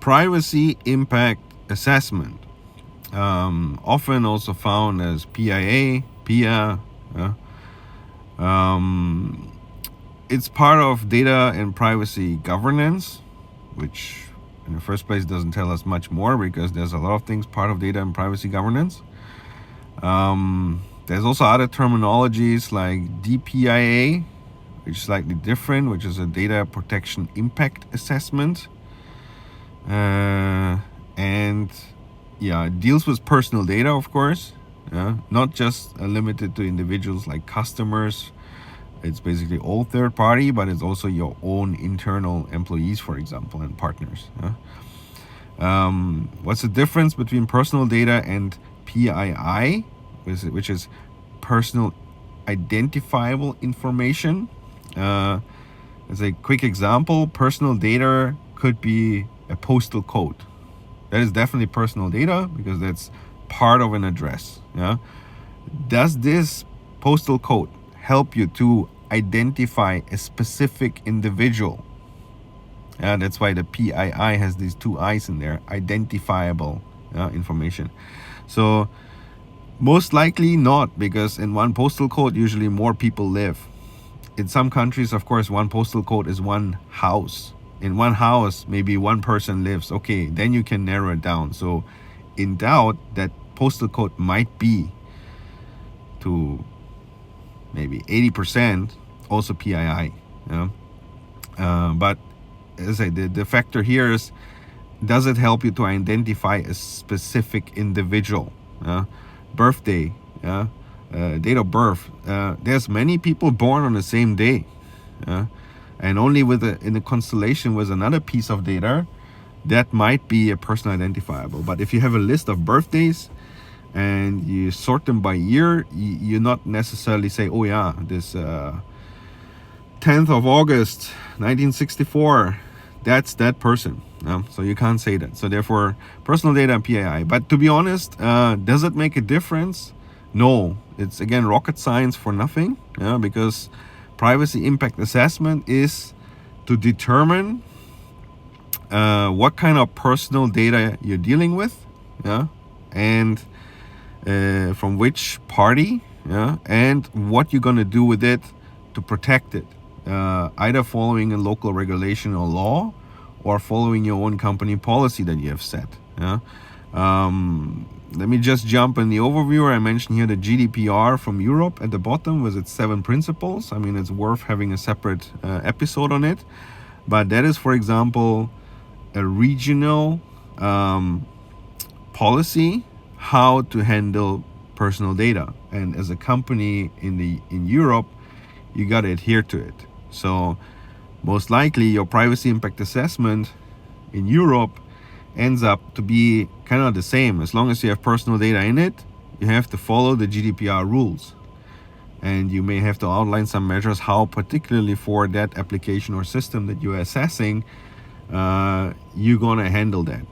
privacy impact assessment, often also found as PIA, PIA. It's part of data and privacy governance, which in the first place doesn't tell us much more because there's a lot of things part of data and privacy governance. There's also other terminologies like DPIA, which is slightly different, which is a data protection impact assessment. And yeah, it deals with personal data, of course, not just limited to individuals like customers. It's basically all third party, but it's also your own internal employees, for example, and partners. What's the difference between personal data and PII, which is personal identifiable information? As a quick example, personal data could be a postal code. That is definitely personal data because that's part of an address. Does this postal code help you to identify a specific individual? That's why the PII has these two I's in there, identifiable information. So most likely not, because in one postal code usually more people live. In some countries, of course, one postal code is one house. In one house, maybe one person lives. Okay, then you can narrow it down. So in doubt, that postal code might be to maybe 80% also PII. But as I said, the factor here is, does it help you to identify a specific individual? Birthday, date of birth. There's many people born on the same day. And only in a constellation with another piece of data, that might be a person identifiable. But if you have a list of birthdays and you sort them by year, you not necessarily say, oh yeah, this 10th of August 1964, that's that person. So you can't say that. So therefore, personal data and PII. But to be honest, does it make a difference? No. It's again rocket science for nothing, because privacy impact assessment is to determine what kind of personal data you're dealing with, and from which party, and what you're going to do with it to protect it, either following a local regulation or law, or following your own company policy that you have set. Let me just jump in the overview. I mentioned here the GDPR from Europe at the bottom with its 7 principles. I mean, it's worth having a separate episode on it. But that is, for example, a regional policy how to handle personal data. And as a company in Europe, you got to adhere to it. So most likely your privacy impact assessment in Europe ends up to be kind of the same. As long as you have personal data in it, you have to follow the GDPR rules. And you may have to outline some measures how, particularly for that application or system that you're assessing, you're going to handle that.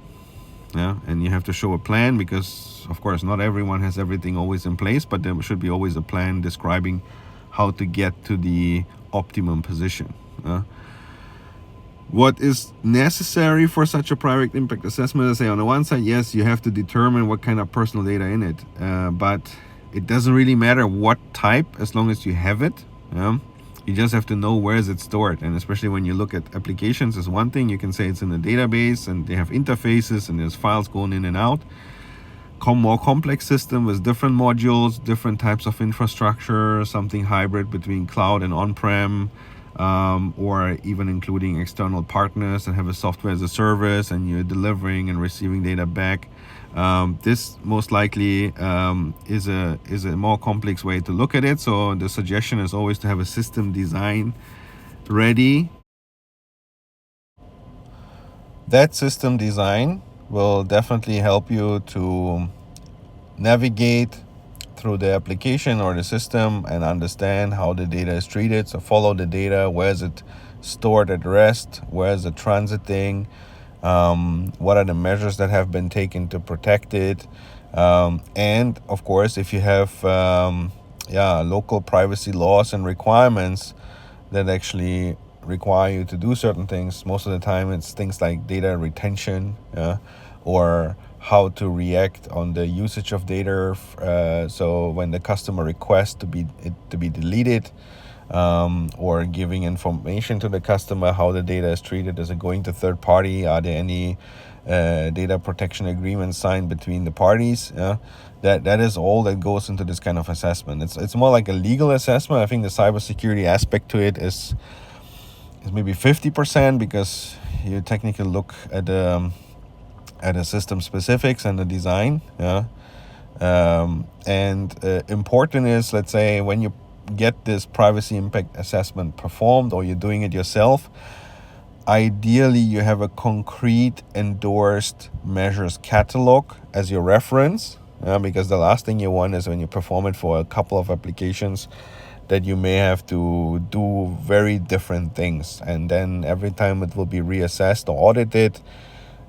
And you have to show a plan because, of course, not everyone has everything always in place, but there should be always a plan describing how to get to the optimum position. What is necessary for such a private impact assessment? I say on the one side, yes, you have to determine what kind of personal data in it, but it doesn't really matter what type as long as you have it. You just have to know where is it stored. And especially when you look at applications, is one thing. You can say it's in a database and they have interfaces and there's files going in and out. More complex system with different modules, different types of infrastructure, something hybrid between cloud and on-prem, or even including external partners that have a software as a service and you're delivering and receiving data back. This most likely is a more complex way to look at it. So the suggestion is always to have a system design ready. That system design will definitely help you to navigate through the application or the system and understand how the data is treated. So follow the data. Where is it stored at rest? Where is it transiting? What are the measures that have been taken to protect it? And of course, if you have local privacy laws and requirements that actually require you to do certain things. Most of the time it's things like data retention, or how to react on the usage of data. So when the customer requests to be deleted, or giving information to the customer, how the data is treated. Is it going to third party? Are there any data protection agreements signed between the parties? That is all that goes into this kind of assessment. It's more like a legal assessment. I think the cybersecurity aspect to it is maybe 50%, because you technically look at the system specifics and the design. Important is, let's say, when you get this privacy impact assessment performed, or you're doing it yourself, ideally you have a concrete endorsed measures catalog as your reference, because the last thing you want is, when you perform it for a couple of applications, that you may have to do very different things, and then every time it will be reassessed or audited,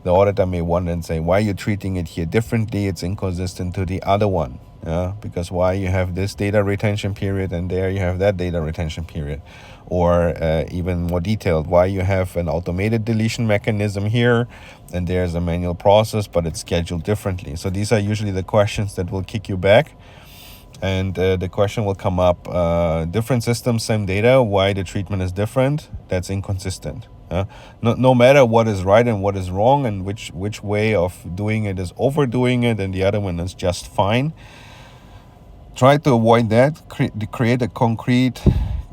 the auditor may wonder and say, why are you treating it here differently? It's inconsistent to the other one. Because why you have this data retention period and there you have that data retention period? Or even more detailed, why you have an automated deletion mechanism here and there's a manual process, but it's scheduled differently. So these are usually the questions that will kick you back. And the question will come up, different systems, same data, why the treatment is different? That's inconsistent. No matter what is right and what is wrong, and which way of doing it is overdoing it and the other one is just fine. Try to avoid that. Create a concrete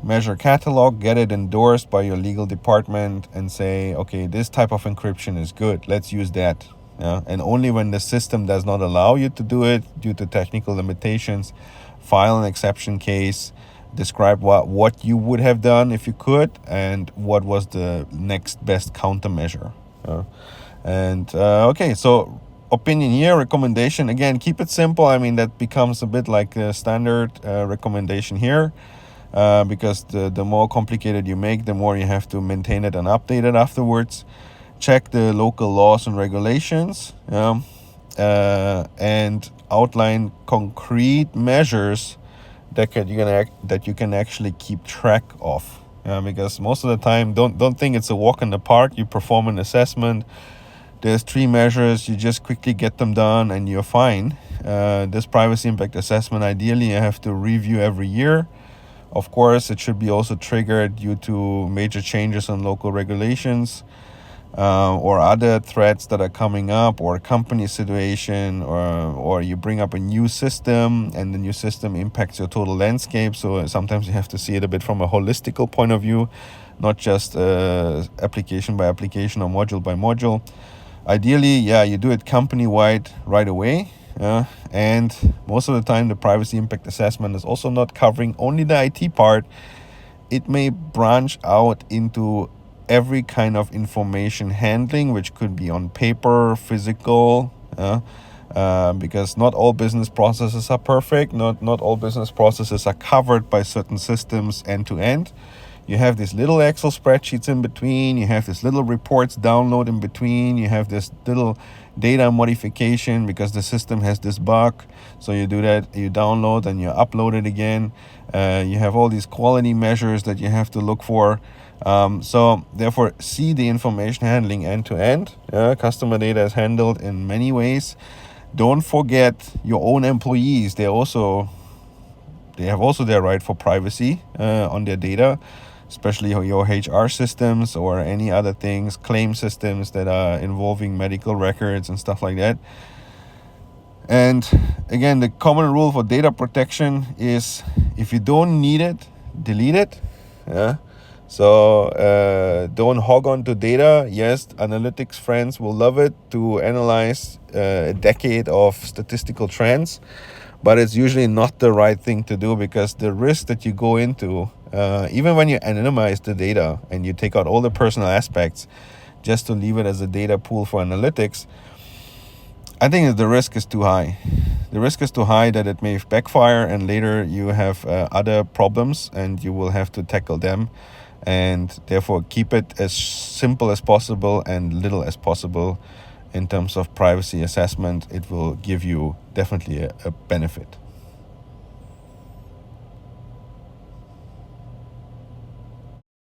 measure catalog, get it endorsed by your legal department, and say, okay, this type of encryption is good. Let's use that. And only when the system does not allow you to do it due to technical limitations, file an exception case, describe what you would have done if you could, and what was the next best countermeasure. Okay, so opinion here, recommendation, again, keep it simple. I mean, that becomes a bit like a standard recommendation here, because the more complicated you make, the more you have to maintain it and update it afterwards. Check the local laws and regulations, and outline concrete measures that you can actually keep track of. Because most of the time, don't think it's a walk in the park. You perform an assessment, there's 3 measures, you just quickly get them done and you're fine. This privacy impact assessment, ideally you have to review every year. Of course, it should be also triggered due to major changes in local regulations, or other threats that are coming up, or a company situation, or you bring up a new system and the new system impacts your total landscape. So sometimes you have to see it a bit from a holistical point of view, not just application by application or module by module. Ideally, you do it company-wide right away. And most of the time, the privacy impact assessment is also not covering only the IT part. It may branch out into every kind of information handling, which could be on paper, physical, because not all business processes are perfect. Not all business processes are covered by certain systems end to end. You have these little Excel spreadsheets in between. You have this little reports download in between. You have this little data modification because the system has this bug. So you do that, you download and you upload it again. You have all these quality measures that you have to look for. So therefore, see the information handling end to end. Customer data is handled in many ways. Don't forget your own employees. They have also their right for privacy on their data, especially your HR systems or any other things, claim systems that are involving medical records and stuff like that. And again, the common rule for data protection is if you don't need it, delete it. So don't hog on to data. Yes, analytics friends will love it to analyze a decade of statistical trends, but it's usually not the right thing to do, because the risk that you go into, even when you anonymize the data and you take out all the personal aspects just to leave it as a data pool for analytics, I think the risk is too high. The risk is too high that it may backfire and later you have other problems and you will have to tackle them. And therefore, keep it as simple as possible and little as possible in terms of privacy assessment. It will give you definitely a benefit.